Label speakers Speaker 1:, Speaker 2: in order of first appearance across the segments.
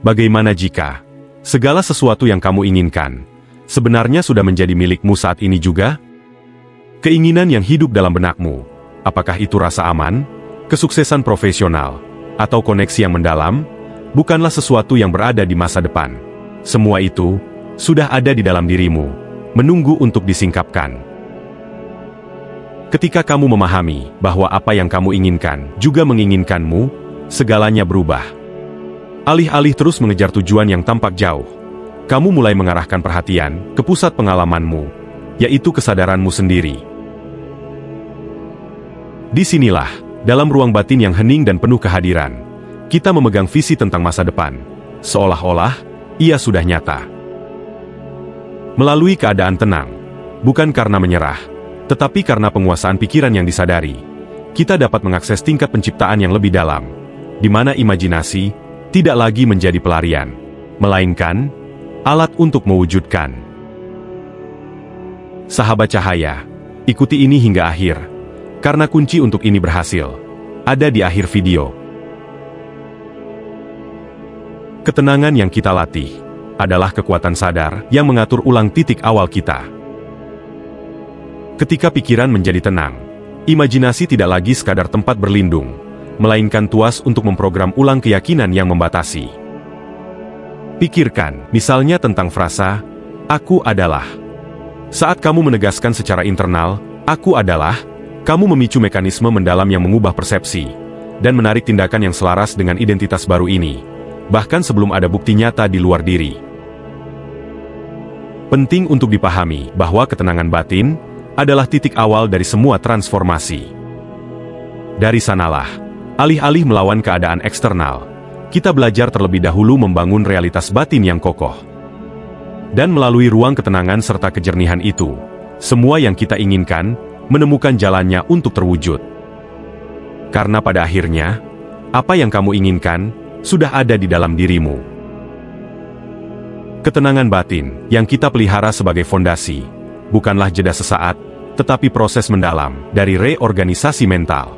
Speaker 1: Bagaimana jika segala sesuatu yang kamu inginkan sebenarnya sudah menjadi milikmu saat ini juga? Keinginan yang hidup dalam benakmu, apakah itu rasa aman, kesuksesan profesional, atau koneksi yang mendalam, bukanlah sesuatu yang berada di masa depan. Semua itu sudah ada di dalam dirimu, menunggu untuk disingkapkan. Ketika kamu memahami bahwa apa yang kamu inginkan juga menginginkanmu, segalanya berubah. Alih-alih terus mengejar tujuan yang tampak jauh, kamu mulai mengarahkan perhatian ke pusat pengalamanmu, yaitu kesadaranmu sendiri. Disinilah, dalam ruang batin yang hening dan penuh kehadiran, kita memegang visi tentang masa depan, seolah-olah ia sudah nyata. Melalui keadaan tenang, bukan karena menyerah, tetapi karena penguasaan pikiran yang disadari, kita dapat mengakses tingkat penciptaan yang lebih dalam, di mana imajinasi tidak lagi menjadi pelarian, melainkan alat untuk mewujudkan. Sahabat cahaya, ikuti ini hingga akhir, karena kunci untuk ini berhasil ada di akhir video. Ketenangan yang kita latih adalah kekuatan sadar yang mengatur ulang titik awal kita. Ketika pikiran menjadi tenang, imajinasi tidak lagi sekadar tempat berlindung, melainkan tuas untuk memprogram ulang keyakinan yang membatasi. Pikirkan, misalnya tentang frasa, "Aku adalah." Saat kamu menegaskan secara internal, "Aku adalah," kamu memicu mekanisme mendalam yang mengubah persepsi, dan menarik tindakan yang selaras dengan identitas baru ini, bahkan sebelum ada bukti nyata di luar diri. Penting untuk dipahami bahwa ketenangan batin adalah titik awal dari semua transformasi. Dari sanalah, alih-alih melawan keadaan eksternal, kita belajar terlebih dahulu membangun realitas batin yang kokoh. Dan melalui ruang ketenangan serta kejernihan itu, semua yang kita inginkan menemukan jalannya untuk terwujud. Karena pada akhirnya, apa yang kamu inginkan sudah ada di dalam dirimu. Ketenangan batin yang kita pelihara sebagai fondasi, bukanlah jeda sesaat, tetapi proses mendalam dari reorganisasi mental.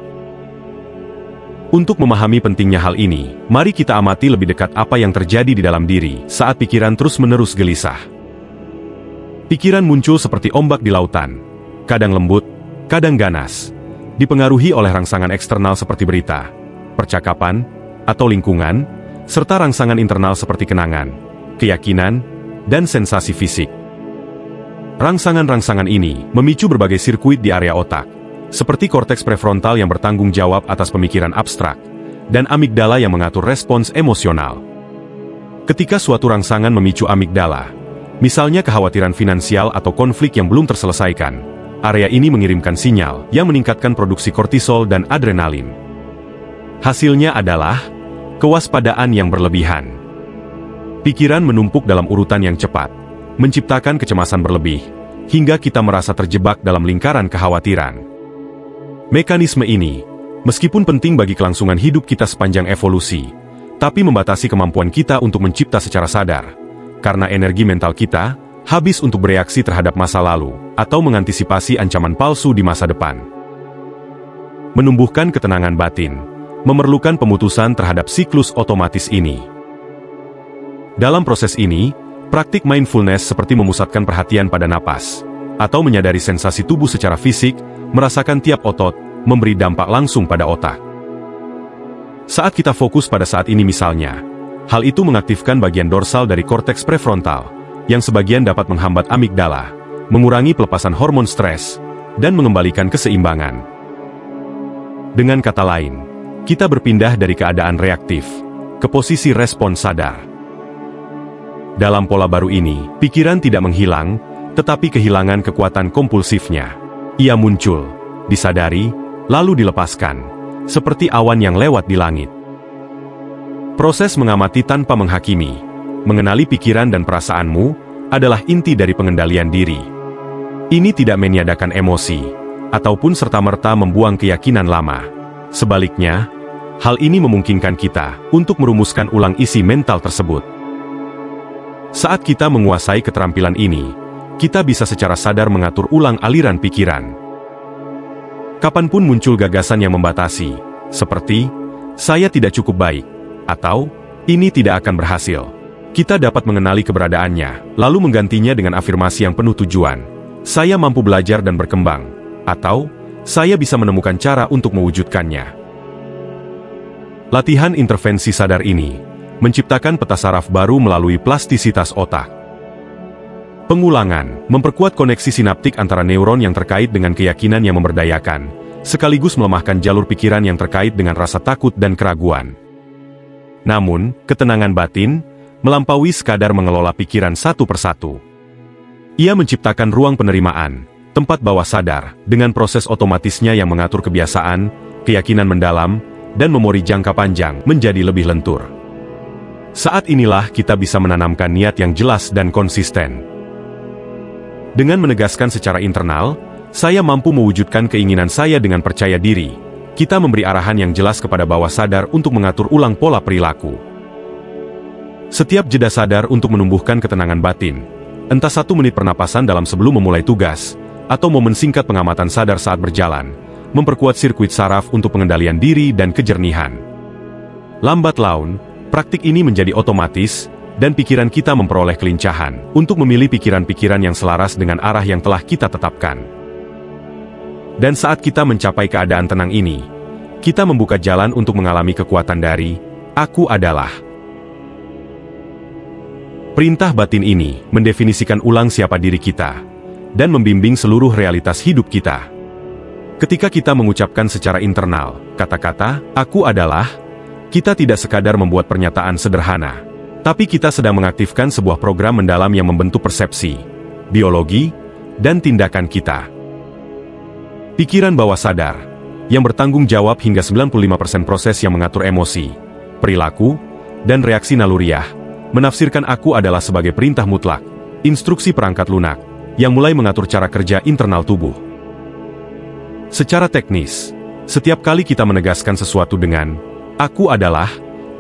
Speaker 1: Untuk memahami pentingnya hal ini, mari kita amati lebih dekat apa yang terjadi di dalam diri saat pikiran terus-menerus gelisah. Pikiran muncul seperti ombak di lautan, kadang lembut, kadang ganas, dipengaruhi oleh rangsangan eksternal seperti berita, percakapan, atau lingkungan, serta rangsangan internal seperti kenangan, keyakinan, dan sensasi fisik. Rangsangan-rangsangan ini memicu berbagai sirkuit di area otak, seperti korteks prefrontal yang bertanggung jawab atas pemikiran abstrak, dan amigdala yang mengatur respons emosional. Ketika suatu rangsangan memicu amigdala, misalnya kekhawatiran finansial atau konflik yang belum terselesaikan, area ini mengirimkan sinyal yang meningkatkan produksi kortisol dan adrenalin. Hasilnya adalah kewaspadaan yang berlebihan. Pikiran menumpuk dalam urutan yang cepat, menciptakan kecemasan berlebih, hingga kita merasa terjebak dalam lingkaran kekhawatiran. Mekanisme ini, meskipun penting bagi kelangsungan hidup kita sepanjang evolusi, tapi membatasi kemampuan kita untuk mencipta secara sadar, karena energi mental kita habis untuk bereaksi terhadap masa lalu, atau mengantisipasi ancaman palsu di masa depan. Menumbuhkan ketenangan batin memerlukan pemutusan terhadap siklus otomatis ini. Dalam proses ini, praktik mindfulness seperti memusatkan perhatian pada napas, atau menyadari sensasi tubuh secara fisik, merasakan tiap otot, memberi dampak langsung pada otak. Saat kita fokus pada saat ini misalnya, hal itu mengaktifkan bagian dorsal dari korteks prefrontal, yang sebagian dapat menghambat amigdala, mengurangi pelepasan hormon stres, dan mengembalikan keseimbangan. Dengan kata lain, kita berpindah dari keadaan reaktif ke posisi respon sadar. Dalam pola baru ini, pikiran tidak menghilang, tetapi kehilangan kekuatan kompulsifnya. Ia muncul, disadari, lalu dilepaskan, seperti awan yang lewat di langit. Proses mengamati tanpa menghakimi, mengenali pikiran dan perasaanmu, adalah inti dari pengendalian diri. Ini tidak meniadakan emosi, ataupun serta-merta membuang keyakinan lama. Sebaliknya, hal ini memungkinkan kita untuk merumuskan ulang isi mental tersebut. Saat kita menguasai keterampilan ini, kita bisa secara sadar mengatur ulang aliran pikiran. Kapanpun muncul gagasan yang membatasi, seperti, "Saya tidak cukup baik," atau, Ini tidak akan berhasil. Kita dapat mengenali keberadaannya, lalu menggantinya dengan afirmasi yang penuh tujuan. Saya mampu belajar dan berkembang. Atau, saya bisa menemukan cara untuk mewujudkannya. Latihan intervensi sadar ini menciptakan peta saraf baru melalui plastisitas otak. Pengulangan memperkuat koneksi sinaptik antara neuron yang terkait dengan keyakinan yang memberdayakan, sekaligus melemahkan jalur pikiran yang terkait dengan rasa takut dan keraguan. Namun, ketenangan batin melampaui sekadar mengelola pikiran satu persatu. Ia menciptakan ruang penerimaan, tempat bawah sadar, dengan proses otomatisnya yang mengatur kebiasaan, keyakinan mendalam, dan memori jangka panjang menjadi lebih lentur. Saat inilah kita bisa menanamkan niat yang jelas dan konsisten. Dengan menegaskan secara internal, saya mampu mewujudkan keinginan saya dengan percaya diri. Kita memberi arahan yang jelas kepada bawah sadar untuk mengatur ulang pola perilaku. Setiap jeda sadar untuk menumbuhkan ketenangan batin, entah 1 menit pernapasan dalam sebelum memulai tugas, atau momen singkat pengamatan sadar saat berjalan, memperkuat sirkuit saraf untuk pengendalian diri dan kejernihan. Lambat laun, praktik ini menjadi otomatis, dan pikiran kita memperoleh kelincahan untuk memilih pikiran-pikiran yang selaras dengan arah yang telah kita tetapkan. Dan saat kita mencapai keadaan tenang ini, kita membuka jalan untuk mengalami kekuatan dari Aku Adalah. Perintah batin ini mendefinisikan ulang siapa diri kita, dan membimbing seluruh realitas hidup kita. Ketika kita mengucapkan secara internal kata-kata Aku Adalah, kita tidak sekadar membuat pernyataan sederhana, tapi kita sedang mengaktifkan sebuah program mendalam yang membentuk persepsi, biologi, dan tindakan kita. Pikiran bawah sadar, yang bertanggung jawab hingga 95% proses yang mengatur emosi, perilaku, dan reaksi naluriah, menafsirkan Aku Adalah sebagai perintah mutlak, instruksi perangkat lunak, yang mulai mengatur cara kerja internal tubuh. Secara teknis, setiap kali kita menegaskan sesuatu dengan Aku Adalah,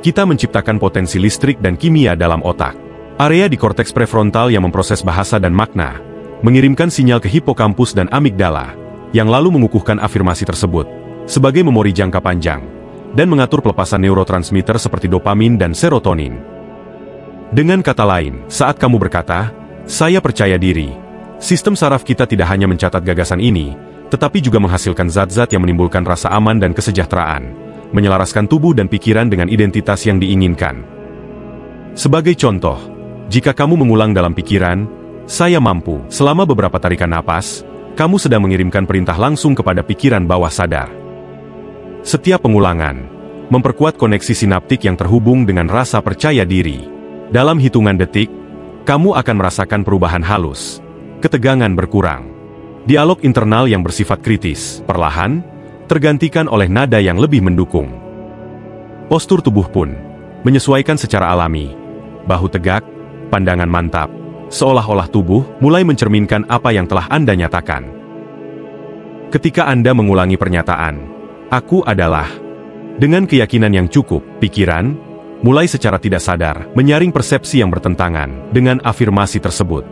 Speaker 1: kita menciptakan potensi listrik dan kimia dalam otak. Area di korteks prefrontal yang memproses bahasa dan makna, mengirimkan sinyal ke hipokampus dan amigdala, yang lalu mengukuhkan afirmasi tersebut, sebagai memori jangka panjang, dan mengatur pelepasan neurotransmitter seperti dopamin dan serotonin. Dengan kata lain, saat kamu berkata, saya percaya diri, sistem saraf kita tidak hanya mencatat gagasan ini, tetapi juga menghasilkan zat-zat yang menimbulkan rasa aman dan kesejahteraan, menyelaraskan tubuh dan pikiran dengan identitas yang diinginkan. Sebagai contoh, jika kamu mengulang dalam pikiran, saya mampu, selama beberapa tarikan napas, kamu sedang mengirimkan perintah langsung kepada pikiran bawah sadar. Setiap pengulangan memperkuat koneksi sinaptik yang terhubung dengan rasa percaya diri. Dalam hitungan detik, kamu akan merasakan perubahan halus. Ketegangan berkurang. Dialog internal yang bersifat kritis, perlahan, tergantikan oleh nada yang lebih mendukung. Postur tubuh pun menyesuaikan secara alami. Bahu tegak, pandangan mantap, seolah-olah tubuh mulai mencerminkan apa yang telah Anda nyatakan. Ketika Anda mengulangi pernyataan, Aku Adalah, dengan keyakinan yang cukup, pikiran mulai secara tidak sadar menyaring persepsi yang bertentangan dengan afirmasi tersebut.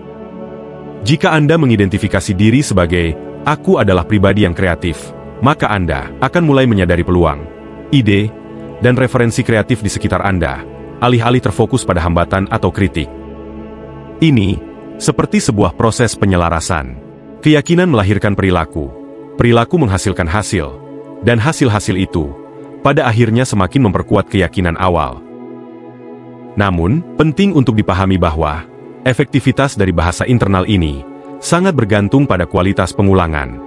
Speaker 1: Jika Anda mengidentifikasi diri sebagai Aku Adalah pribadi yang kreatif, maka Anda akan mulai menyadari peluang, ide, dan referensi kreatif di sekitar Anda, alih-alih terfokus pada hambatan atau kritik. Ini seperti sebuah proses penyelarasan. Keyakinan melahirkan perilaku, perilaku menghasilkan hasil, dan hasil-hasil itu pada akhirnya semakin memperkuat keyakinan awal. Namun, penting untuk dipahami bahwa efektivitas dari bahasa internal ini sangat bergantung pada kualitas pengulangan.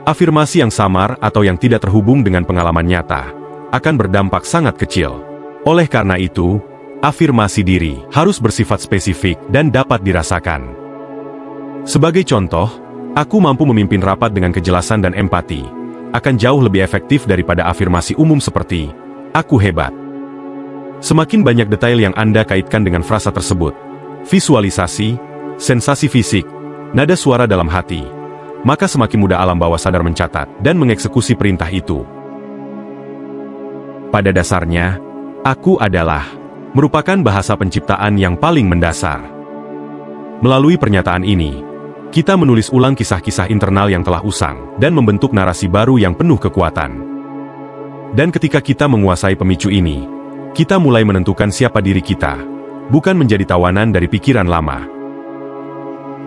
Speaker 1: Afirmasi yang samar atau yang tidak terhubung dengan pengalaman nyata akan berdampak sangat kecil. Oleh karena itu, afirmasi diri harus bersifat spesifik dan dapat dirasakan. Sebagai contoh, aku mampu memimpin rapat dengan kejelasan dan empati, akan jauh lebih efektif daripada afirmasi umum seperti, aku hebat. Semakin banyak detail yang Anda kaitkan dengan frasa tersebut, visualisasi, sensasi fisik, nada suara dalam hati, maka semakin mudah alam bawah sadar mencatat dan mengeksekusi perintah itu. Pada dasarnya, Aku Adalah merupakan bahasa penciptaan yang paling mendasar. Melalui pernyataan ini, kita menulis ulang kisah-kisah internal yang telah usang dan membentuk narasi baru yang penuh kekuatan. Dan ketika kita menguasai pemicu ini, kita mulai menentukan siapa diri kita, bukan menjadi tawanan dari pikiran lama.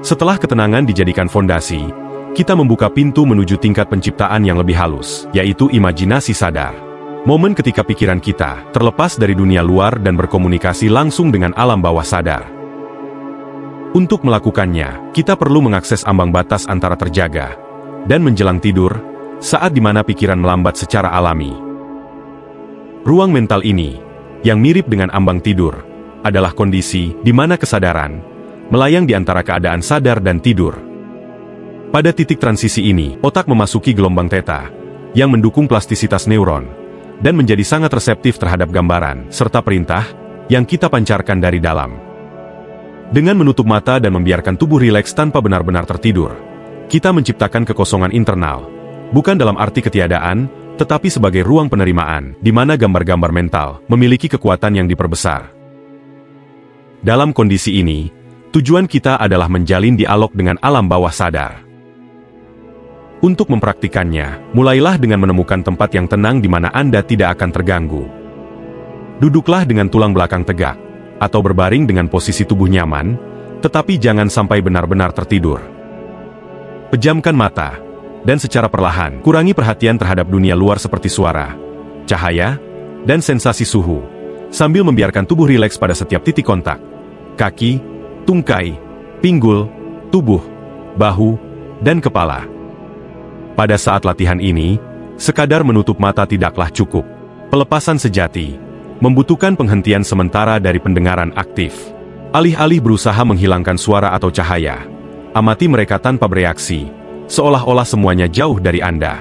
Speaker 1: Setelah ketenangan dijadikan fondasi, kita membuka pintu menuju tingkat penciptaan yang lebih halus, yaitu imajinasi sadar. Momen ketika pikiran kita terlepas dari dunia luar dan berkomunikasi langsung dengan alam bawah sadar. Untuk melakukannya, kita perlu mengakses ambang batas antara terjaga dan menjelang tidur, saat di mana pikiran melambat secara alami. Ruang mental ini, yang mirip dengan ambang tidur, adalah kondisi di mana kesadaran melayang di antara keadaan sadar dan tidur. Pada titik transisi ini, otak memasuki gelombang theta, yang mendukung plastisitas neuron, dan menjadi sangat reseptif terhadap gambaran, serta perintah, yang kita pancarkan dari dalam. Dengan menutup mata dan membiarkan tubuh rileks tanpa benar-benar tertidur, kita menciptakan kekosongan internal, bukan dalam arti ketiadaan, tetapi sebagai ruang penerimaan, di mana gambar-gambar mental memiliki kekuatan yang diperbesar. Dalam kondisi ini, tujuan kita adalah menjalin dialog dengan alam bawah sadar. Untuk mempraktikannya, mulailah dengan menemukan tempat yang tenang di mana Anda tidak akan terganggu. Duduklah dengan tulang belakang tegak, atau berbaring dengan posisi tubuh nyaman, tetapi jangan sampai benar-benar tertidur. Pejamkan mata, dan secara perlahan, kurangi perhatian terhadap dunia luar seperti suara, cahaya, dan sensasi suhu, sambil membiarkan tubuh rileks pada setiap titik kontak, kaki, tungkai, pinggul, tubuh, bahu, dan kepala. Pada saat latihan ini, sekadar menutup mata tidaklah cukup. Pelepasan sejati membutuhkan penghentian sementara dari pendengaran aktif. Alih-alih berusaha menghilangkan suara atau cahaya, amati mereka tanpa bereaksi, seolah-olah semuanya jauh dari Anda.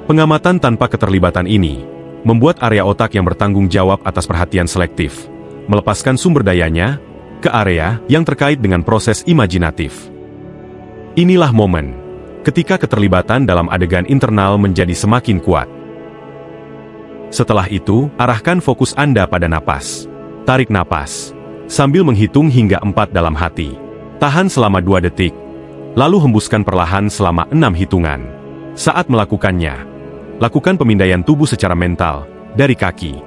Speaker 1: Pengamatan tanpa keterlibatan ini membuat area otak yang bertanggung jawab atas perhatian selektif melepaskan sumber dayanya ke area yang terkait dengan proses imajinatif. Inilah momen ketika keterlibatan dalam adegan internal menjadi semakin kuat. Setelah itu, arahkan fokus Anda pada napas. Tarik napas, sambil menghitung hingga 4 dalam hati. Tahan selama 2 detik, lalu hembuskan perlahan selama 6 hitungan. Saat melakukannya, lakukan pemindaian tubuh secara mental, dari kaki,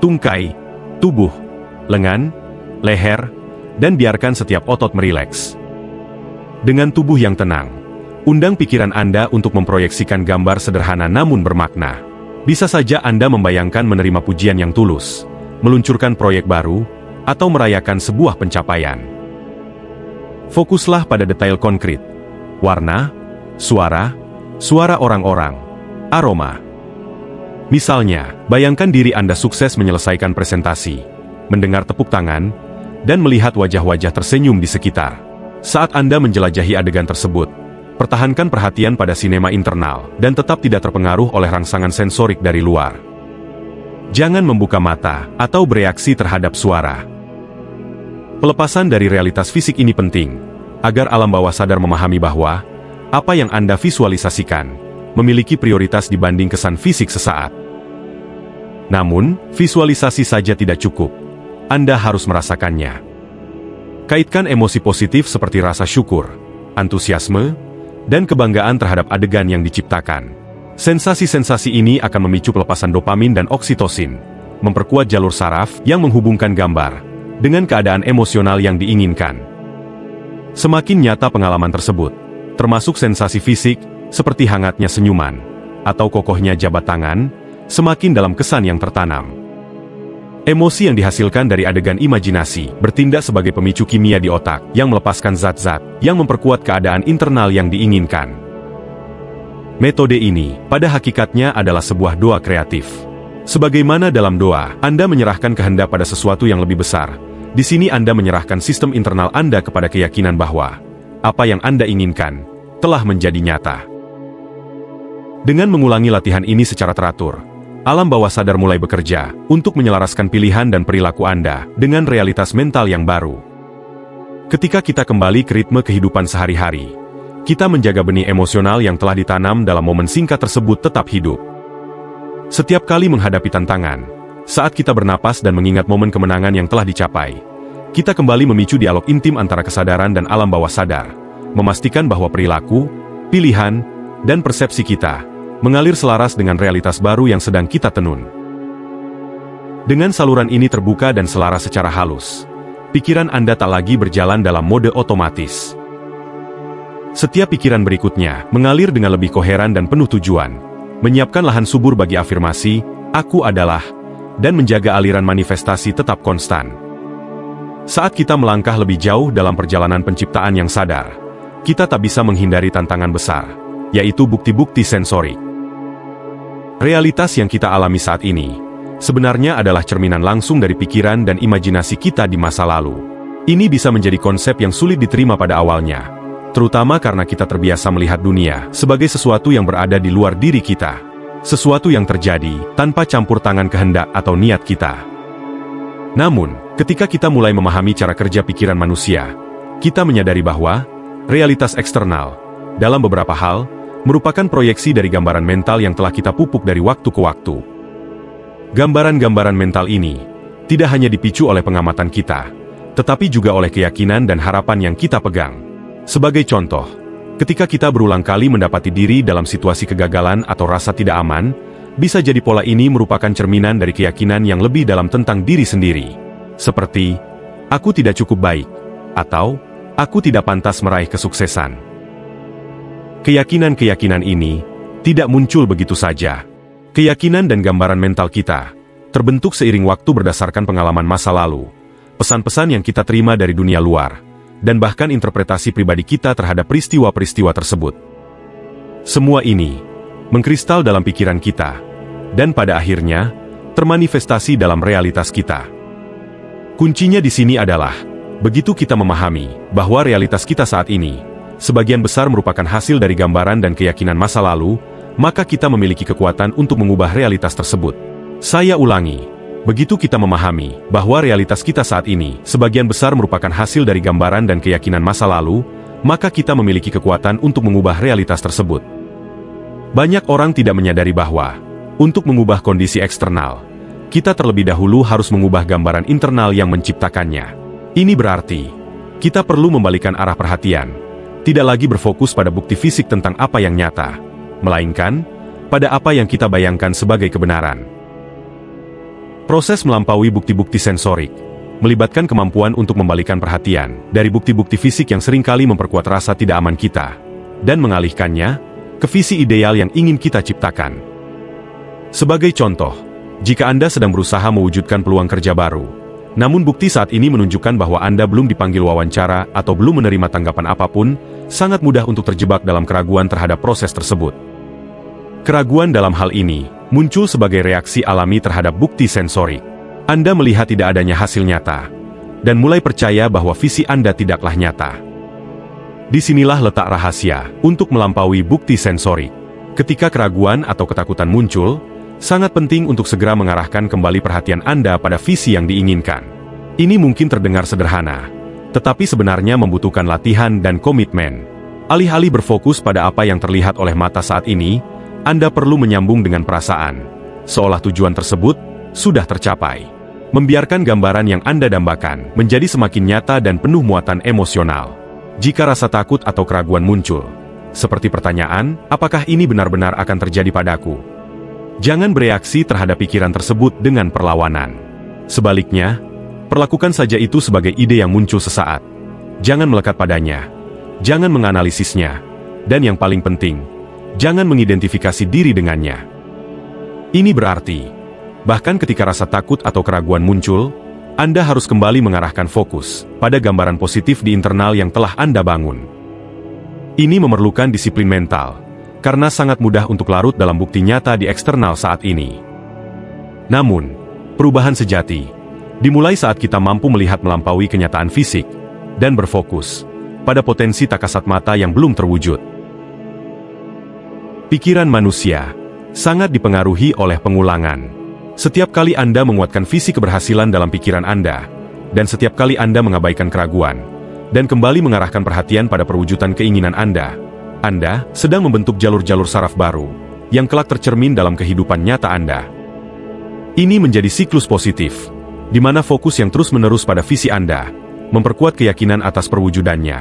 Speaker 1: tungkai, tubuh, lengan, leher, dan biarkan setiap otot merileks. Dengan tubuh yang tenang, undang pikiran Anda untuk memproyeksikan gambar sederhana namun bermakna. Bisa saja Anda membayangkan menerima pujian yang tulus, meluncurkan proyek baru, atau merayakan sebuah pencapaian. Fokuslah pada detail konkret, warna, suara orang-orang, aroma. Misalnya, bayangkan diri Anda sukses menyelesaikan presentasi, mendengar tepuk tangan, dan melihat wajah-wajah tersenyum di sekitar. Saat Anda menjelajahi adegan tersebut, pertahankan perhatian pada sinema internal, dan tetap tidak terpengaruh oleh rangsangan sensorik dari luar. Jangan membuka mata, atau bereaksi terhadap suara. Pelepasan dari realitas fisik ini penting, agar alam bawah sadar memahami bahwa, apa yang Anda visualisasikan, memiliki prioritas dibanding kesan fisik sesaat. Namun, visualisasi saja tidak cukup. Anda harus merasakannya. Kaitkan emosi positif seperti rasa syukur, antusiasme, dan kebanggaan terhadap adegan yang diciptakan. Sensasi-sensasi ini akan memicu pelepasan dopamin dan oksitosin, memperkuat jalur saraf yang menghubungkan gambar dengan keadaan emosional yang diinginkan. Semakin nyata pengalaman tersebut, termasuk sensasi fisik, seperti hangatnya senyuman, atau kokohnya jabat tangan, semakin dalam kesan yang tertanam. Emosi yang dihasilkan dari adegan imajinasi bertindak sebagai pemicu kimia di otak yang melepaskan zat-zat yang memperkuat keadaan internal yang diinginkan. Metode ini, pada hakikatnya adalah sebuah doa kreatif. Sebagaimana dalam doa, Anda menyerahkan kehendak pada sesuatu yang lebih besar. Di sini Anda menyerahkan sistem internal Anda kepada keyakinan bahwa apa yang Anda inginkan telah menjadi nyata. Dengan mengulangi latihan ini secara teratur, alam bawah sadar mulai bekerja untuk menyelaraskan pilihan dan perilaku Anda dengan realitas mental yang baru. Ketika kita kembali ke ritme kehidupan sehari-hari, kita menjaga benih emosional yang telah ditanam dalam momen singkat tersebut tetap hidup. Setiap kali menghadapi tantangan, saat kita bernapas dan mengingat momen kemenangan yang telah dicapai, kita kembali memicu dialog intim antara kesadaran dan alam bawah sadar, memastikan bahwa perilaku, pilihan, dan persepsi kita mengalir selaras dengan realitas baru yang sedang kita tenun. Dengan saluran ini terbuka dan selaras secara halus, pikiran Anda tak lagi berjalan dalam mode otomatis. Setiap pikiran berikutnya mengalir dengan lebih koheran dan penuh tujuan, menyiapkan lahan subur bagi afirmasi, "Aku adalah," dan menjaga aliran manifestasi tetap konstan. Saat kita melangkah lebih jauh dalam perjalanan penciptaan yang sadar, kita tak bisa menghindari tantangan besar, yaitu bukti-bukti sensorik. Realitas yang kita alami saat ini sebenarnya adalah cerminan langsung dari pikiran dan imajinasi kita di masa lalu. Ini bisa menjadi konsep yang sulit diterima pada awalnya, terutama karena kita terbiasa melihat dunia sebagai sesuatu yang berada di luar diri kita, sesuatu yang terjadi tanpa campur tangan kehendak atau niat kita. Namun, ketika kita mulai memahami cara kerja pikiran manusia, kita menyadari bahwa realitas eksternal, dalam beberapa hal, merupakan proyeksi dari gambaran mental yang telah kita pupuk dari waktu ke waktu. Gambaran-gambaran mental ini tidak hanya dipicu oleh pengamatan kita, tetapi juga oleh keyakinan dan harapan yang kita pegang. Sebagai contoh, ketika kita berulang kali mendapati diri dalam situasi kegagalan atau rasa tidak aman, bisa jadi pola ini merupakan cerminan dari keyakinan yang lebih dalam tentang diri sendiri. Seperti, "Aku tidak cukup baik," atau "Aku tidak pantas meraih kesuksesan." Keyakinan-keyakinan ini tidak muncul begitu saja. Keyakinan dan gambaran mental kita terbentuk seiring waktu berdasarkan pengalaman masa lalu, pesan-pesan yang kita terima dari dunia luar, dan bahkan interpretasi pribadi kita terhadap peristiwa-peristiwa tersebut. Semua ini mengkristal dalam pikiran kita, dan pada akhirnya termanifestasi dalam realitas kita. Kuncinya di sini adalah, begitu kita memahami bahwa realitas kita saat ini sebagian besar merupakan hasil dari gambaran dan keyakinan masa lalu, maka kita memiliki kekuatan untuk mengubah realitas tersebut. Saya ulangi, begitu kita memahami bahwa realitas kita saat ini sebagian besar merupakan hasil dari gambaran dan keyakinan masa lalu, maka kita memiliki kekuatan untuk mengubah realitas tersebut. Banyak orang tidak menyadari bahwa, untuk mengubah kondisi eksternal, kita terlebih dahulu harus mengubah gambaran internal yang menciptakannya. Ini berarti, kita perlu membalikan arah perhatian, tidak lagi berfokus pada bukti fisik tentang apa yang nyata, melainkan pada apa yang kita bayangkan sebagai kebenaran. Proses melampaui bukti-bukti sensorik melibatkan kemampuan untuk membalikan perhatian dari bukti-bukti fisik yang seringkali memperkuat rasa tidak aman kita, dan mengalihkannya ke visi ideal yang ingin kita ciptakan. Sebagai contoh, jika Anda sedang berusaha mewujudkan peluang kerja baru, namun bukti saat ini menunjukkan bahwa Anda belum dipanggil wawancara atau belum menerima tanggapan apapun, sangat mudah untuk terjebak dalam keraguan terhadap proses tersebut. Keraguan dalam hal ini muncul sebagai reaksi alami terhadap bukti sensorik. Anda melihat tidak adanya hasil nyata, dan mulai percaya bahwa visi Anda tidaklah nyata. Disinilah letak rahasia untuk melampaui bukti sensorik. Ketika keraguan atau ketakutan muncul, sangat penting untuk segera mengarahkan kembali perhatian Anda pada visi yang diinginkan. Ini mungkin terdengar sederhana, tetapi sebenarnya membutuhkan latihan dan komitmen. Alih-alih berfokus pada apa yang terlihat oleh mata saat ini, Anda perlu menyambung dengan perasaan, seolah tujuan tersebut sudah tercapai. Membiarkan gambaran yang Anda dambakan menjadi semakin nyata dan penuh muatan emosional. Jika rasa takut atau keraguan muncul, seperti pertanyaan, apakah ini benar-benar akan terjadi padaku? Jangan bereaksi terhadap pikiran tersebut dengan perlawanan. Sebaliknya, perlakukan saja itu sebagai ide yang muncul sesaat. Jangan melekat padanya. Jangan menganalisisnya. Dan yang paling penting, jangan mengidentifikasi diri dengannya. Ini berarti, bahkan ketika rasa takut atau keraguan muncul, Anda harus kembali mengarahkan fokus pada gambaran positif di internal yang telah Anda bangun. Ini memerlukan disiplin mental, karena sangat mudah untuk larut dalam bukti nyata di eksternal saat ini. Namun, perubahan sejati dimulai saat kita mampu melihat melampaui kenyataan fisik dan berfokus pada potensi tak kasat mata yang belum terwujud. Pikiran manusia sangat dipengaruhi oleh pengulangan. Setiap kali Anda menguatkan visi keberhasilan dalam pikiran Anda, dan setiap kali Anda mengabaikan keraguan, dan kembali mengarahkan perhatian pada perwujudan keinginan Anda sedang membentuk jalur-jalur saraf baru, yang kelak tercermin dalam kehidupan nyata Anda. Ini menjadi siklus positif, di mana fokus yang terus-menerus pada visi Anda, memperkuat keyakinan atas perwujudannya,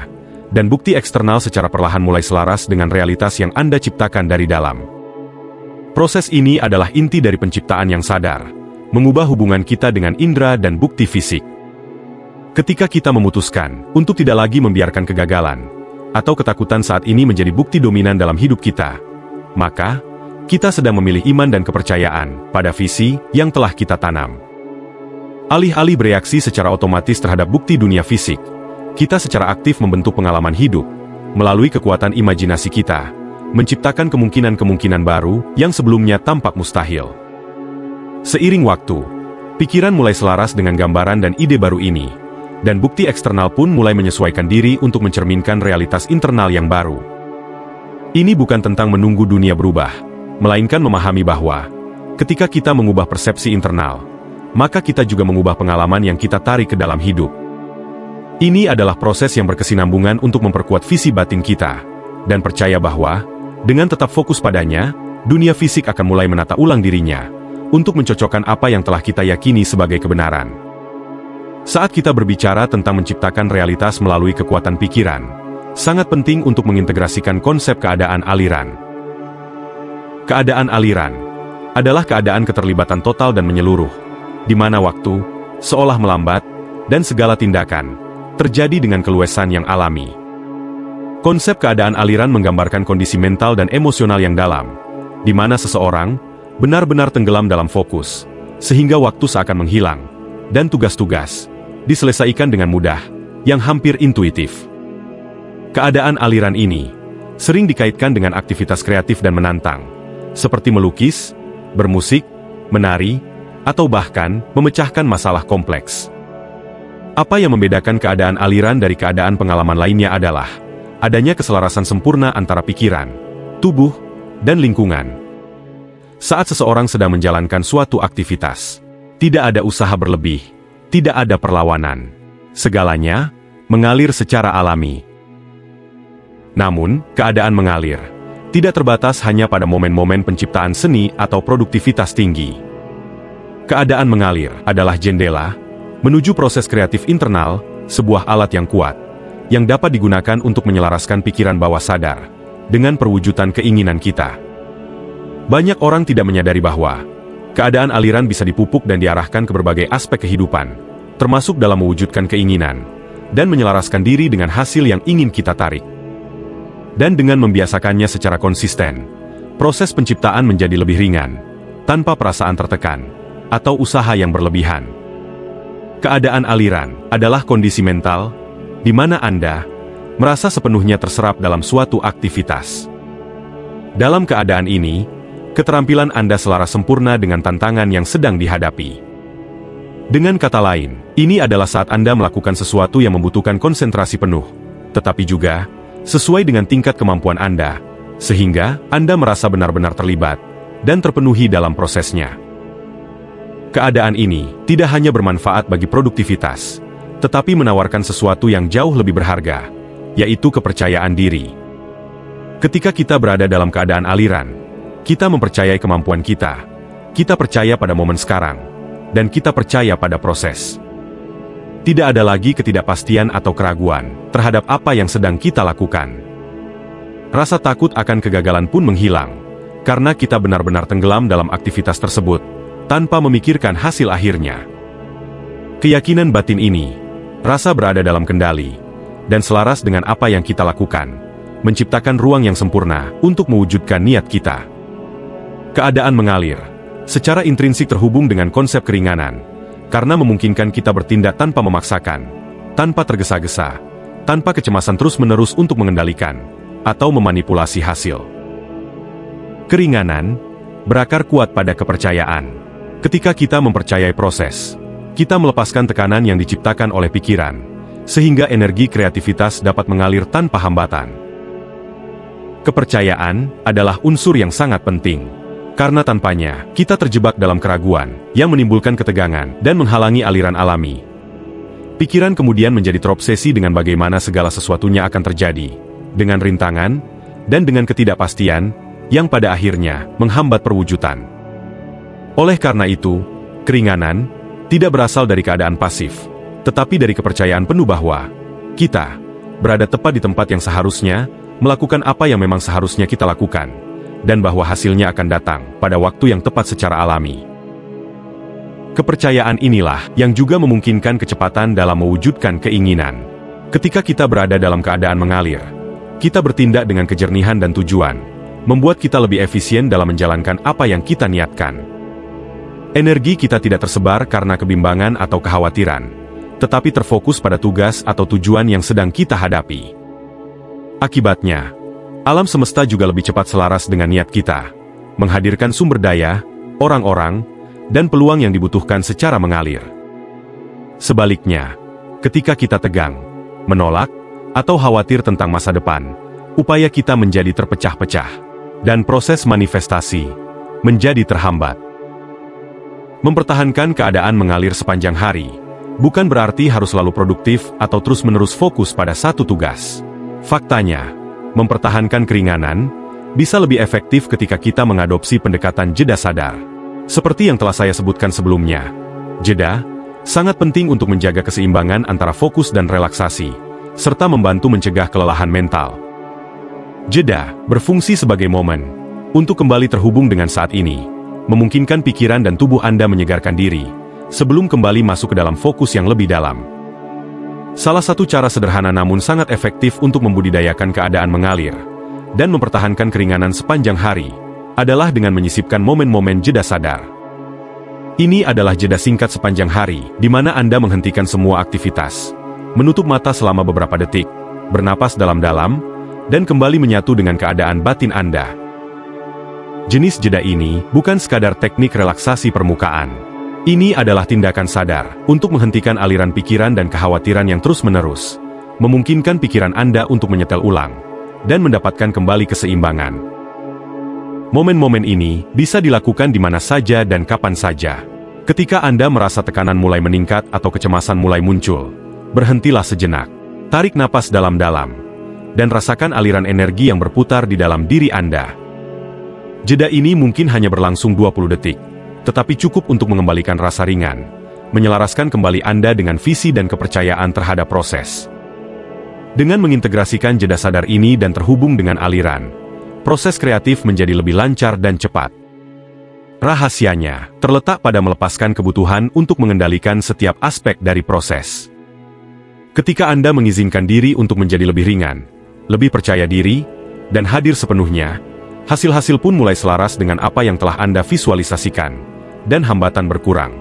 Speaker 1: dan bukti eksternal secara perlahan mulai selaras dengan realitas yang Anda ciptakan dari dalam. Proses ini adalah inti dari penciptaan yang sadar, mengubah hubungan kita dengan indera dan bukti fisik. Ketika kita memutuskan untuk tidak lagi membiarkan kegagalan atau ketakutan saat ini menjadi bukti dominan dalam hidup kita, maka kita sedang memilih iman dan kepercayaan pada visi yang telah kita tanam. Alih-alih bereaksi secara otomatis terhadap bukti dunia fisik, kita secara aktif membentuk pengalaman hidup melalui kekuatan imajinasi kita, menciptakan kemungkinan-kemungkinan baru yang sebelumnya tampak mustahil. Seiring waktu, pikiran mulai selaras dengan gambaran dan ide baru ini, dan bukti eksternal pun mulai menyesuaikan diri untuk mencerminkan realitas internal yang baru. Ini bukan tentang menunggu dunia berubah, melainkan memahami bahwa ketika kita mengubah persepsi internal, maka kita juga mengubah pengalaman yang kita tarik ke dalam hidup. Ini adalah proses yang berkesinambungan untuk memperkuat visi batin kita, dan percaya bahwa dengan tetap fokus padanya, dunia fisik akan mulai menata ulang dirinya untuk mencocokkan apa yang telah kita yakini sebagai kebenaran. Saat kita berbicara tentang menciptakan realitas melalui kekuatan pikiran, sangat penting untuk mengintegrasikan konsep keadaan aliran. Keadaan aliran adalah keadaan keterlibatan total dan menyeluruh, di mana waktu seolah melambat dan segala tindakan terjadi dengan keluasan yang alami. Konsep keadaan aliran menggambarkan kondisi mental dan emosional yang dalam, di mana seseorang benar-benar tenggelam dalam fokus, sehingga waktu seakan menghilang, dan tugas-tugas diselesaikan dengan mudah, yang hampir intuitif. Keadaan aliran ini sering dikaitkan dengan aktivitas kreatif dan menantang, seperti melukis, bermusik, menari, atau bahkan memecahkan masalah kompleks. Apa yang membedakan keadaan aliran dari keadaan pengalaman lainnya adalah adanya keselarasan sempurna antara pikiran, tubuh, dan lingkungan. Saat seseorang sedang menjalankan suatu aktivitas, tidak ada usaha berlebih, tidak ada perlawanan. Segalanya mengalir secara alami. Namun, keadaan mengalir tidak terbatas hanya pada momen-momen penciptaan seni atau produktivitas tinggi. Keadaan mengalir adalah jendela menuju proses kreatif internal, sebuah alat yang kuat, yang dapat digunakan untuk menyelaraskan pikiran bawah sadar dengan perwujudan keinginan kita. Banyak orang tidak menyadari bahwa keadaan aliran bisa dipupuk dan diarahkan ke berbagai aspek kehidupan, termasuk dalam mewujudkan keinginan, dan menyelaraskan diri dengan hasil yang ingin kita tarik. Dan dengan membiasakannya secara konsisten, proses penciptaan menjadi lebih ringan, tanpa perasaan tertekan, atau usaha yang berlebihan. Keadaan aliran adalah kondisi mental, di mana Anda merasa sepenuhnya terserap dalam suatu aktivitas. Dalam keadaan ini, keterampilan Anda selaras sempurna dengan tantangan yang sedang dihadapi. Dengan kata lain, ini adalah saat Anda melakukan sesuatu yang membutuhkan konsentrasi penuh, tetapi juga sesuai dengan tingkat kemampuan Anda, sehingga Anda merasa benar-benar terlibat dan terpenuhi dalam prosesnya. Keadaan ini tidak hanya bermanfaat bagi produktivitas, tetapi menawarkan sesuatu yang jauh lebih berharga, yaitu kepercayaan diri. Ketika kita berada dalam keadaan aliran, kita mempercayai kemampuan kita percaya pada momen sekarang, dan kita percaya pada proses. Tidak ada lagi ketidakpastian atau keraguan terhadap apa yang sedang kita lakukan. Rasa takut akan kegagalan pun menghilang, karena kita benar-benar tenggelam dalam aktivitas tersebut, tanpa memikirkan hasil akhirnya. Keyakinan batin ini, rasa berada dalam kendali, dan selaras dengan apa yang kita lakukan, menciptakan ruang yang sempurna untuk mewujudkan niat kita. Keadaan mengalir secara intrinsik terhubung dengan konsep keringanan, karena memungkinkan kita bertindak tanpa memaksakan, tanpa tergesa-gesa, tanpa kecemasan terus-menerus untuk mengendalikan atau memanipulasi hasil. Keringanan berakar kuat pada kepercayaan. Ketika kita mempercayai proses, kita melepaskan tekanan yang diciptakan oleh pikiran, sehingga energi kreativitas dapat mengalir tanpa hambatan. Kepercayaan adalah unsur yang sangat penting, karena tanpanya kita terjebak dalam keraguan yang menimbulkan ketegangan dan menghalangi aliran alami. Pikiran kemudian menjadi terobsesi dengan bagaimana segala sesuatunya akan terjadi, dengan rintangan dan dengan ketidakpastian yang pada akhirnya menghambat perwujudan. Oleh karena itu, keringanan tidak berasal dari keadaan pasif, tetapi dari kepercayaan penuh bahwa kita berada tepat di tempat yang seharusnya, melakukan apa yang memang seharusnya kita lakukan, dan bahwa hasilnya akan datang pada waktu yang tepat secara alami. Kepercayaan inilah yang juga memungkinkan kecepatan dalam mewujudkan keinginan. Ketika kita berada dalam keadaan mengalir, kita bertindak dengan kejernihan dan tujuan, membuat kita lebih efisien dalam menjalankan apa yang kita niatkan. Energi kita tidak tersebar karena kebimbangan atau kekhawatiran, tetapi terfokus pada tugas atau tujuan yang sedang kita hadapi. Akibatnya, alam semesta juga lebih cepat selaras dengan niat kita, menghadirkan sumber daya, orang-orang, dan peluang yang dibutuhkan secara mengalir. Sebaliknya, ketika kita tegang, menolak, atau khawatir tentang masa depan, upaya kita menjadi terpecah-pecah, dan proses manifestasi menjadi terhambat. Mempertahankan keadaan mengalir sepanjang hari, bukan berarti harus selalu produktif atau terus-menerus fokus pada satu tugas. Faktanya, mempertahankan keringanan bisa lebih efektif ketika kita mengadopsi pendekatan jeda sadar. Seperti yang telah saya sebutkan sebelumnya, jeda sangat penting untuk menjaga keseimbangan antara fokus dan relaksasi, serta membantu mencegah kelelahan mental. Jeda berfungsi sebagai momen untuk kembali terhubung dengan saat ini, memungkinkan pikiran dan tubuh Anda menyegarkan diri, sebelum kembali masuk ke dalam fokus yang lebih dalam. Salah satu cara sederhana namun sangat efektif untuk membudidayakan keadaan mengalir, dan mempertahankan keringanan sepanjang hari, adalah dengan menyisipkan momen-momen jeda sadar. Ini adalah jeda singkat sepanjang hari, di mana Anda menghentikan semua aktivitas, menutup mata selama beberapa detik, bernapas dalam-dalam, dan kembali menyatu dengan keadaan batin Anda. Jenis jeda ini bukan sekadar teknik relaksasi permukaan. Ini adalah tindakan sadar untuk menghentikan aliran pikiran dan kekhawatiran yang terus-menerus, memungkinkan pikiran Anda untuk menyetel ulang, dan mendapatkan kembali keseimbangan. Momen-momen ini bisa dilakukan di mana saja dan kapan saja. Ketika Anda merasa tekanan mulai meningkat atau kecemasan mulai muncul, berhentilah sejenak, tarik napas dalam-dalam, dan rasakan aliran energi yang berputar di dalam diri Anda. Jeda ini mungkin hanya berlangsung 20 detik, tetapi cukup untuk mengembalikan rasa ringan, menyelaraskan kembali Anda dengan visi dan kepercayaan terhadap proses. Dengan mengintegrasikan jeda sadar ini dan terhubung dengan aliran, proses kreatif menjadi lebih lancar dan cepat. Rahasianya terletak pada melepaskan kebutuhan untuk mengendalikan setiap aspek dari proses. Ketika Anda mengizinkan diri untuk menjadi lebih ringan, lebih percaya diri, dan hadir sepenuhnya, hasil-hasil pun mulai selaras dengan apa yang telah Anda visualisasikan, dan hambatan berkurang.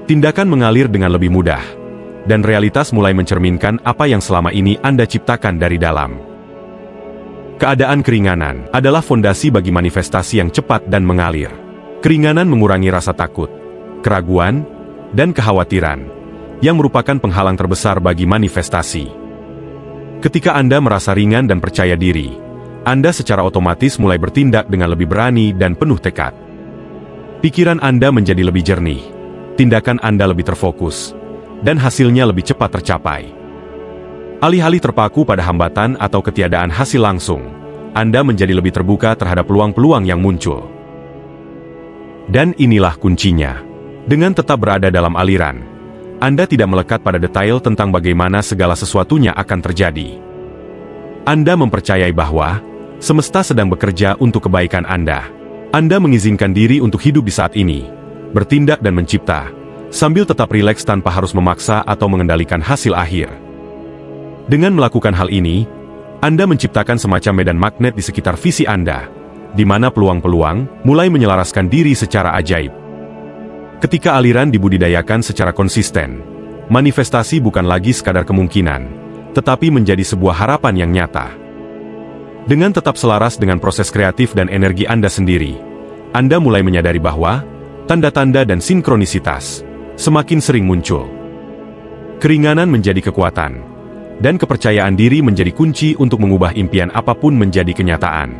Speaker 1: Tindakan mengalir dengan lebih mudah, dan realitas mulai mencerminkan apa yang selama ini Anda ciptakan dari dalam. Keadaan keringanan adalah fondasi bagi manifestasi yang cepat dan mengalir. Keringanan mengurangi rasa takut, keraguan, dan kekhawatiran, yang merupakan penghalang terbesar bagi manifestasi. Ketika Anda merasa ringan dan percaya diri, Anda secara otomatis mulai bertindak dengan lebih berani dan penuh tekad. Pikiran Anda menjadi lebih jernih, tindakan Anda lebih terfokus, dan hasilnya lebih cepat tercapai. Alih-alih terpaku pada hambatan atau ketiadaan hasil langsung, Anda menjadi lebih terbuka terhadap peluang-peluang yang muncul. Dan inilah kuncinya. Dengan tetap berada dalam aliran, Anda tidak melekat pada detail tentang bagaimana segala sesuatunya akan terjadi. Anda mempercayai bahwa semesta sedang bekerja untuk kebaikan Anda. Anda mengizinkan diri untuk hidup di saat ini, bertindak dan mencipta, sambil tetap rileks tanpa harus memaksa atau mengendalikan hasil akhir. Dengan melakukan hal ini, Anda menciptakan semacam medan magnet di sekitar visi Anda, di mana peluang-peluang mulai menyelaraskan diri secara ajaib. Ketika aliran dibudidayakan secara konsisten, manifestasi bukan lagi sekadar kemungkinan, tetapi menjadi sebuah harapan yang nyata. Dengan tetap selaras dengan proses kreatif dan energi Anda sendiri, Anda mulai menyadari bahwa tanda-tanda dan sinkronisitas semakin sering muncul. Keringanan menjadi kekuatan, dan kepercayaan diri menjadi kunci untuk mengubah impian apapun menjadi kenyataan.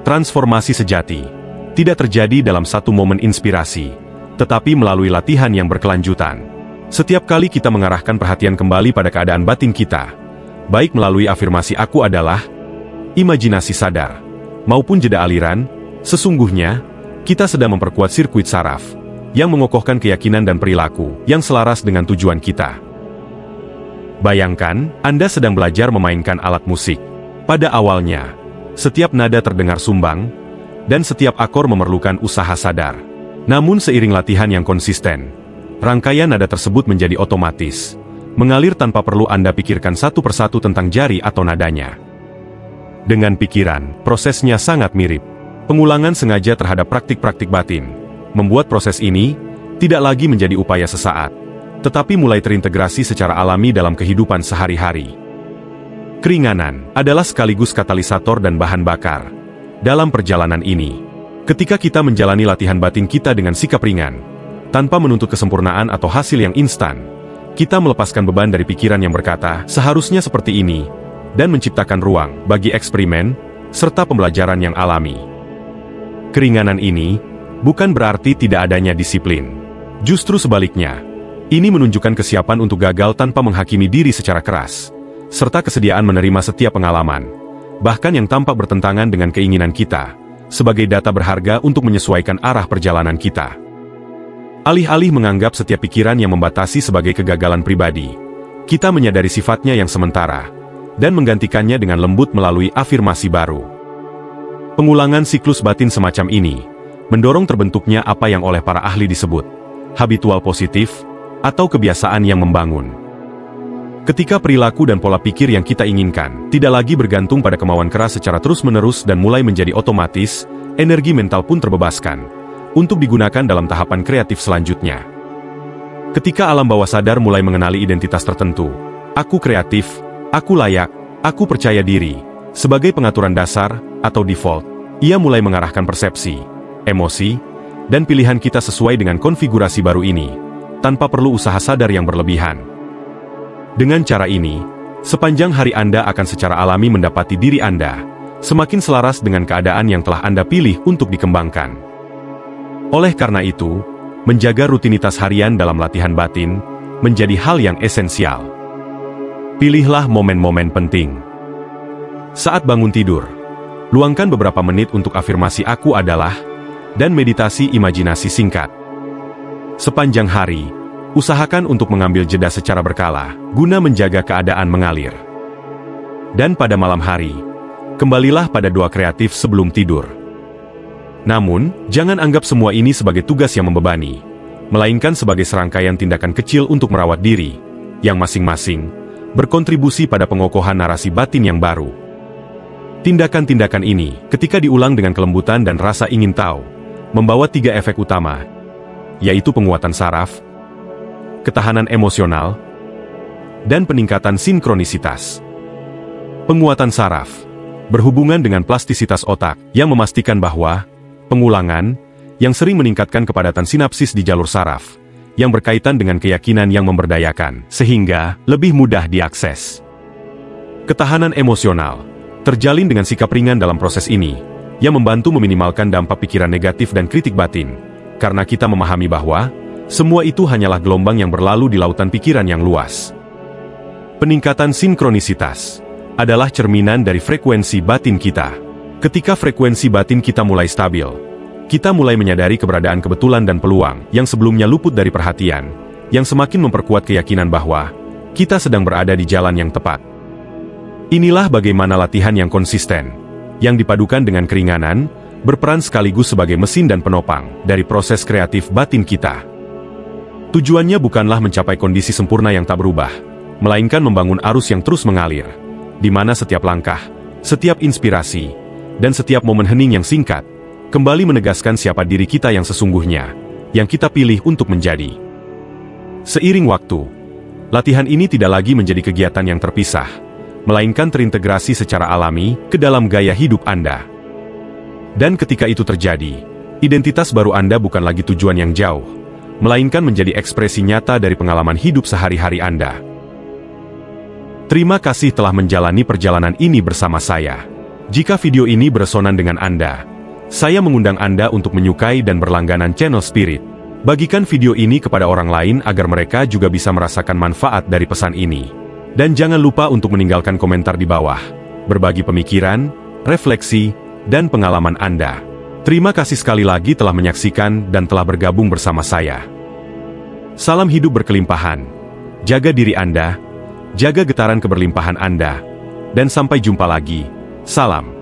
Speaker 1: Transformasi sejati tidak terjadi dalam satu momen inspirasi, tetapi melalui latihan yang berkelanjutan. Setiap kali kita mengarahkan perhatian kembali pada keadaan batin kita, baik melalui afirmasi "aku adalah", imajinasi sadar, maupun jeda aliran, sesungguhnya, kita sedang memperkuat sirkuit saraf, yang mengokohkan keyakinan dan perilaku, yang selaras dengan tujuan kita. Bayangkan, Anda sedang belajar memainkan alat musik. Pada awalnya, setiap nada terdengar sumbang, dan setiap akor memerlukan usaha sadar. Namun seiring latihan yang konsisten, rangkaian nada tersebut menjadi otomatis, mengalir tanpa perlu Anda pikirkan satu persatu tentang jari atau nadanya. Dengan pikiran, prosesnya sangat mirip. Pengulangan sengaja terhadap praktik-praktik batin membuat proses ini tidak lagi menjadi upaya sesaat, tetapi mulai terintegrasi secara alami dalam kehidupan sehari-hari. Keringanan adalah sekaligus katalisator dan bahan bakar dalam perjalanan ini. Ketika kita menjalani latihan batin kita dengan sikap ringan, tanpa menuntut kesempurnaan atau hasil yang instan, kita melepaskan beban dari pikiran yang berkata, seharusnya seperti ini, dan menciptakan ruang bagi eksperimen serta pembelajaran yang alami. Keringanan ini bukan berarti tidak adanya disiplin. Justru sebaliknya, ini menunjukkan kesiapan untuk gagal tanpa menghakimi diri secara keras, serta kesediaan menerima setiap pengalaman, bahkan yang tampak bertentangan dengan keinginan kita, sebagai data berharga untuk menyesuaikan arah perjalanan kita. Alih-alih menganggap setiap pikiran yang membatasi sebagai kegagalan pribadi, kita menyadari sifatnya yang sementara, dan menggantikannya dengan lembut melalui afirmasi baru. Pengulangan siklus batin semacam ini mendorong terbentuknya apa yang oleh para ahli disebut habitual positif atau kebiasaan yang membangun. Ketika perilaku dan pola pikir yang kita inginkan tidak lagi bergantung pada kemauan keras secara terus-menerus dan mulai menjadi otomatis, energi mental pun terbebaskan untuk digunakan dalam tahapan kreatif selanjutnya. Ketika alam bawah sadar mulai mengenali identitas tertentu, aku kreatif, aku layak, aku percaya diri, sebagai pengaturan dasar atau default, ia mulai mengarahkan persepsi, emosi, dan pilihan kita sesuai dengan konfigurasi baru ini, tanpa perlu usaha sadar yang berlebihan. Dengan cara ini, sepanjang hari Anda akan secara alami mendapati diri Anda semakin selaras dengan keadaan yang telah Anda pilih untuk dikembangkan. Oleh karena itu, menjaga rutinitas harian dalam latihan batin menjadi hal yang esensial. Pilihlah momen-momen penting. Saat bangun tidur, luangkan beberapa menit untuk afirmasi aku adalah, dan meditasi imajinasi singkat. Sepanjang hari, usahakan untuk mengambil jeda secara berkala, guna menjaga keadaan mengalir. Dan pada malam hari, kembalilah pada doa kreatif sebelum tidur. Namun, jangan anggap semua ini sebagai tugas yang membebani, melainkan sebagai serangkaian tindakan kecil untuk merawat diri, yang masing-masing berkontribusi pada pengokohan narasi batin yang baru. Tindakan-tindakan ini, ketika diulang dengan kelembutan dan rasa ingin tahu, membawa 3 efek utama, yaitu penguatan saraf, ketahanan emosional, dan peningkatan sinkronisitas. Penguatan saraf berhubungan dengan plastisitas otak yang memastikan bahwa pengulangan yang sering meningkatkan kepadatan sinapsis di jalur saraf, yang berkaitan dengan keyakinan yang memberdayakan, sehingga lebih mudah diakses. Ketahanan emosional terjalin dengan sikap ringan dalam proses ini, yang membantu meminimalkan dampak pikiran negatif dan kritik batin, karena kita memahami bahwa semua itu hanyalah gelombang yang berlalu di lautan pikiran yang luas. Peningkatan sinkronisitas adalah cerminan dari frekuensi batin kita. Ketika frekuensi batin kita mulai stabil, kita mulai menyadari keberadaan kebetulan dan peluang yang sebelumnya luput dari perhatian, yang semakin memperkuat keyakinan bahwa kita sedang berada di jalan yang tepat. Inilah bagaimana latihan yang konsisten, yang dipadukan dengan keringanan, berperan sekaligus sebagai mesin dan penopang dari proses kreatif batin kita. Tujuannya bukanlah mencapai kondisi sempurna yang tak berubah, melainkan membangun arus yang terus mengalir, di mana setiap langkah, setiap inspirasi, dan setiap momen hening yang singkat, kembali menegaskan siapa diri kita yang sesungguhnya, yang kita pilih untuk menjadi. Seiring waktu, latihan ini tidak lagi menjadi kegiatan yang terpisah, melainkan terintegrasi secara alami ke dalam gaya hidup Anda. Dan ketika itu terjadi, identitas baru Anda bukan lagi tujuan yang jauh, melainkan menjadi ekspresi nyata dari pengalaman hidup sehari-hari Anda. Terima kasih telah menjalani perjalanan ini bersama saya. Jika video ini beresonan dengan Anda, saya mengundang Anda untuk menyukai dan berlangganan channel Spirit. Bagikan video ini kepada orang lain agar mereka juga bisa merasakan manfaat dari pesan ini. Dan jangan lupa untuk meninggalkan komentar di bawah, berbagi pemikiran, refleksi, dan pengalaman Anda. Terima kasih sekali lagi telah menyaksikan dan telah bergabung bersama saya. Salam hidup berkelimpahan. Jaga diri Anda, jaga getaran keberlimpahan Anda, dan sampai jumpa lagi. Salam.